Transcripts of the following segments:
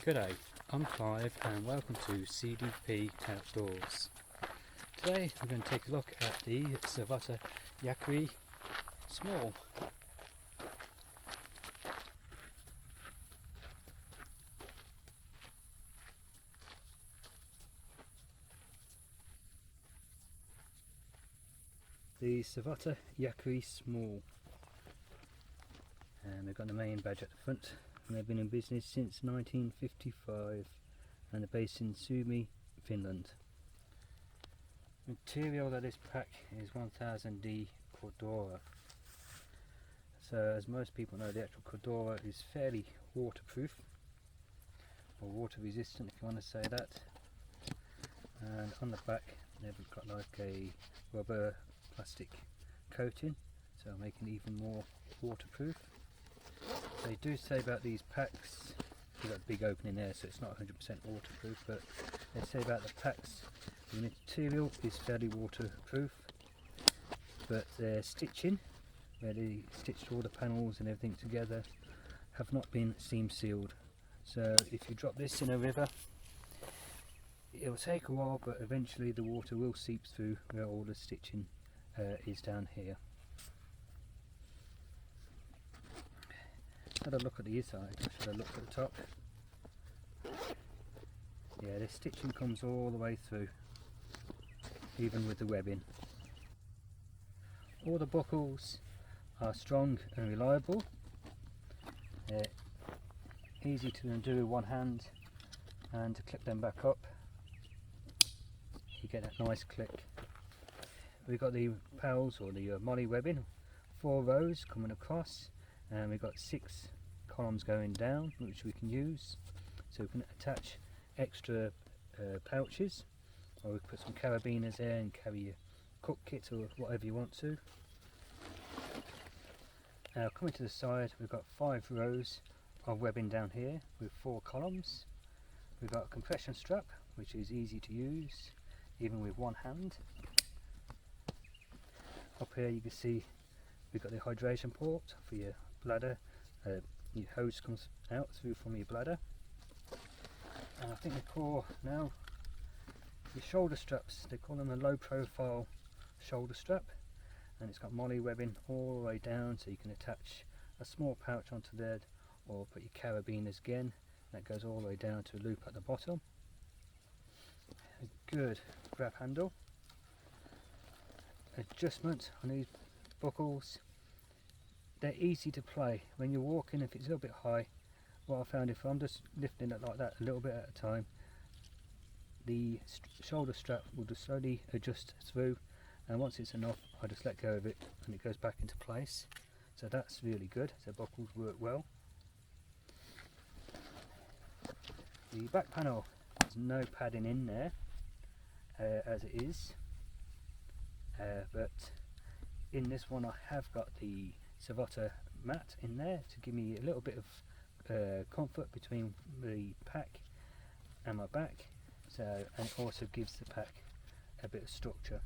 G'day, I'm Clive and welcome to CDP Outdoors. Today I'm going to take a look at the Savotta Jaakari Small. The Savotta Jaakari Small, and they've got the main badge at the front, and they've been in business since 1955 and they're based in Suomi, Finland. Material of this pack is 1000D Cordura. So as most people know, the actual Cordura is fairly waterproof, or water resistant if you want to say that, and on the back they've got like a rubber plastic coating, so making it even more waterproof. They do say about these packs, you've got a big opening there so it's not 100% waterproof, but they say about the packs, the material is fairly waterproof, but their stitching, where they stitched all the panels and everything together, have not been seam sealed. So if you drop this in a river, it will take a while, but eventually the water will seep through where all the stitching is down here. Had a look at the inside, I should have looked at the top. Yeah, the stitching comes all the way through, even with the webbing. All the buckles are strong and reliable. They're easy to undo with one hand, and to clip them back up you get that nice click. We've got the pals, or the molle webbing, 4 rows coming across, and we've got 6 columns going down which we can use, so we can attach extra pouches, or we can put some carabiners there and carry your cook kit or whatever you want to. Now coming to the side, we've got 5 rows of webbing down here with 4 columns. We've got a compression strap which is easy to use even with one hand. Up here you can see we've got the hydration port for your bladder. Your hose comes out through from your bladder, and I think they call now your shoulder straps, they call them a low profile shoulder strap, and it's got molle webbing all the way down, so you can attach a small pouch onto there, or put your carabiners again. That goes all the way down to a loop at the bottom. A good grab handle. Adjustment on these buckles, they're easy to play. When you're walking, if it's a little bit high, what I found, if I'm just lifting it like that a little bit at a time, the shoulder strap will just slowly adjust through, and once it's enough I just let go of it and it goes back into place. So that's really good, so buckles work well. The back panel, there's no padding in there as it is, but in this one I have got the Savotta mat in there to give me a little bit of comfort between the pack and my back, so, and it also gives the pack a bit of structure.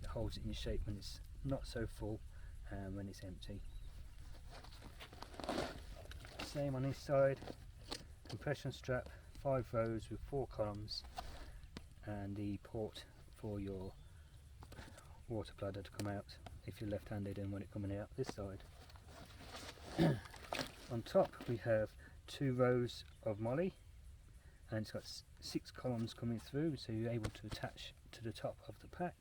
It holds it in shape when it's not so full and when it's empty. Same on this side, compression strap, 5 rows with 4 columns, and the port for your water bladder to come out if you're left-handed and when it's coming out this side. On top we have 2 rows of molle, and it's got 6 columns coming through, so you're able to attach to the top of the pack.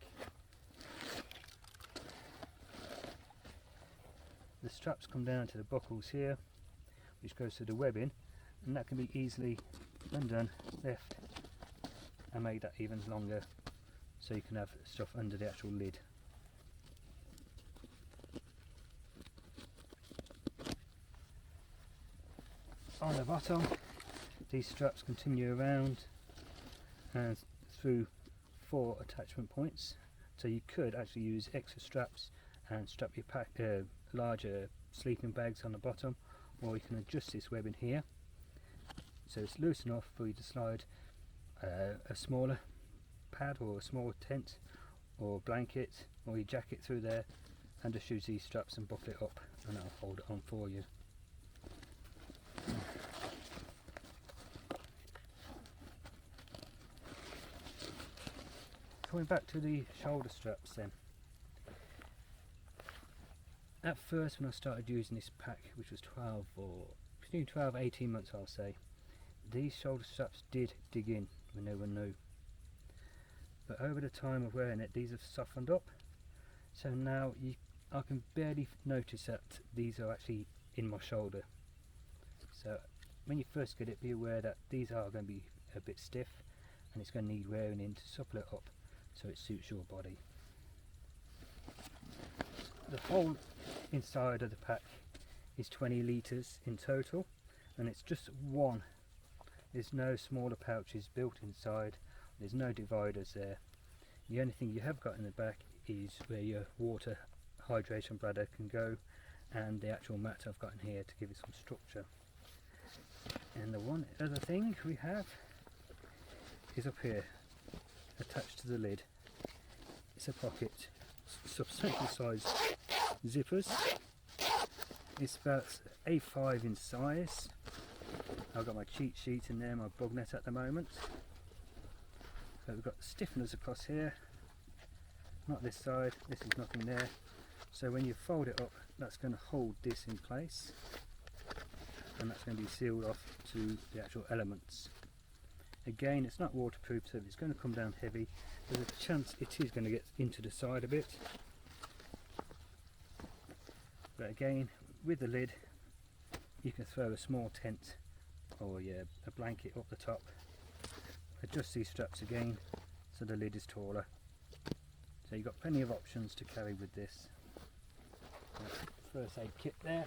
The straps come down to the buckles here, which goes to the webbing, and that can be easily undone, left, and make that even longer, so you can have stuff under the actual lid. On the bottom, these straps continue around and through 4 attachment points, so you could actually use extra straps and strap your pack, larger sleeping bags on the bottom, or you can adjust this webbing here so it's loose enough for you to slide a smaller pad or a small tent or blanket or your jacket through there, and just use these straps and buckle it up and I'll hold it on for you. coming back to the shoulder straps then. At first when I started using this pack, which was between 12 and 18 months I'll say, these shoulder straps did dig in when they were new. But over the time of wearing it, these have softened up. So now I can barely notice that these are actually in my shoulder. So when you first get it, be aware that these are going to be a bit stiff and it's going to need wearing in to supple it up so it suits your body. The whole inside of the pack is 20 litres in total, and it's just one. There's no smaller pouches built inside, there's no dividers there. The only thing you have got in the back is where your water hydration bladder can go, and the actual mat I've got in here to give it some structure. And the one other thing we have is up here, attached to the lid. It's a pocket, substantial size zippers. It's about A5 in size. I've got my cheat sheet in there, my bug net at the moment. So we've got stiffeners across here, not this side, this is nothing there. So when you fold it up, that's going to hold this in place, and that's going to be sealed off to the actual elements. Again, it's not waterproof, so if it's going to come down heavy, there's a chance it is going to get into the side a bit. But again, with the lid, you can throw a small tent or a blanket up the top. Adjust these straps again so the lid is taller. So you've got plenty of options to carry with this. First aid kit there.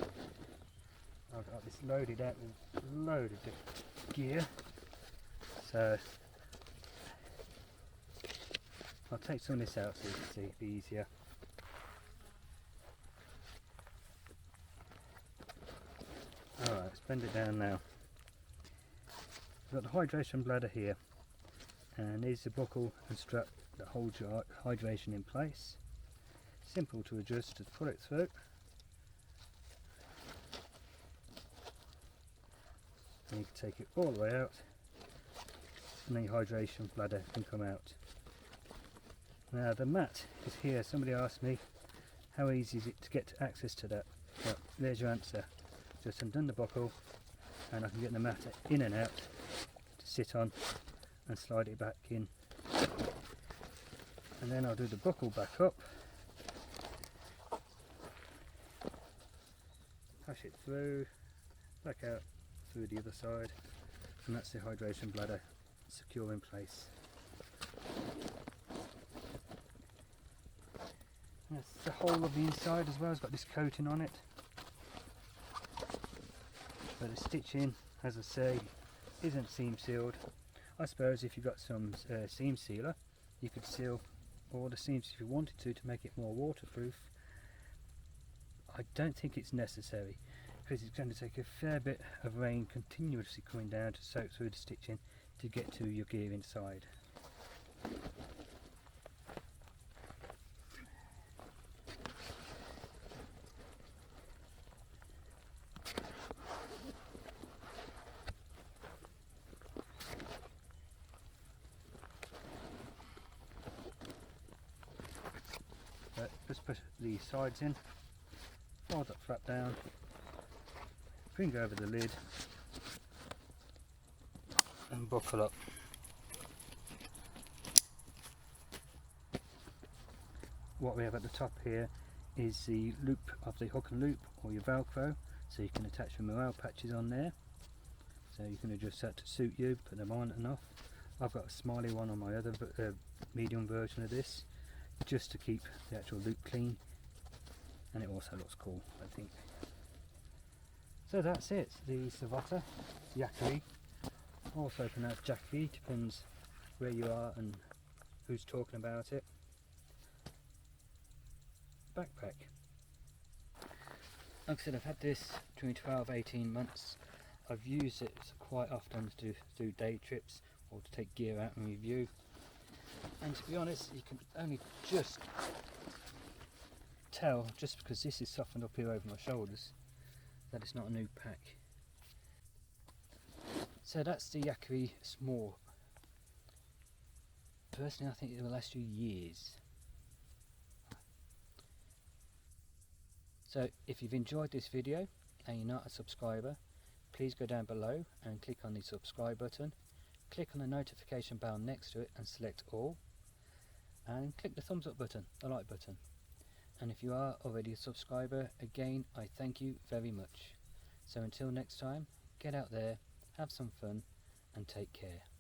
I've got this loaded out with a load of different gear. So I'll take some of this out so you can see, it'll be easier. Alright, let's bend it down now. We've got the hydration bladder here, and here's the buckle and strap that holds your hydration in place. Simple to adjust, just pull it through. And you can take it all the way out, and then your hydration bladder can come out. Now the mat is here. Somebody asked me how easy is it to get access to that. Well, there's your answer. Just undone the buckle and I can get the mat in and out to sit on and slide it back in. And then I'll do the buckle back up, push it through, back out through the other side, and that's the hydration bladder secure in place. That's the whole of the inside as well. It's got this coating on it. But the stitching, as I say, isn't seam sealed. I suppose if you've got some seam sealer, you could seal all the seams if you wanted to make it more waterproof. I don't think it's necessary, because it's going to take a fair bit of rain continuously coming down to soak through the stitching to get to your gear inside. Just put the sides in, fold that flap down, bring over the lid and buckle up. What we have at the top here is the loop of the hook and loop, or your Velcro, so you can attach your morale patches on there. So you can adjust that to suit you, put them on and off. I've got a smiley one on my other medium version of this, just to keep the actual loop clean, and it also looks cool, I think. So that's it, the Savotta Jaakari, also pronounced Jaakari, depends where you are and who's talking about it, backpack. Like I said, I've had this between 12 and 18 months. I've used it quite often to do day trips or to take gear out and review. And to be honest, you can only just tell, just because this is softened up here over my shoulders, that it's not a new pack. So that's the Jääkäri Small. personally I think it will last you years. So if you've enjoyed this video and you're not a subscriber, please go down below and click on the subscribe button, click on the notification bell next to it and select all, and click the thumbs up button, the like button. And if you are already a subscriber, again I thank you very much. So until next time, get out there, have some fun and take care.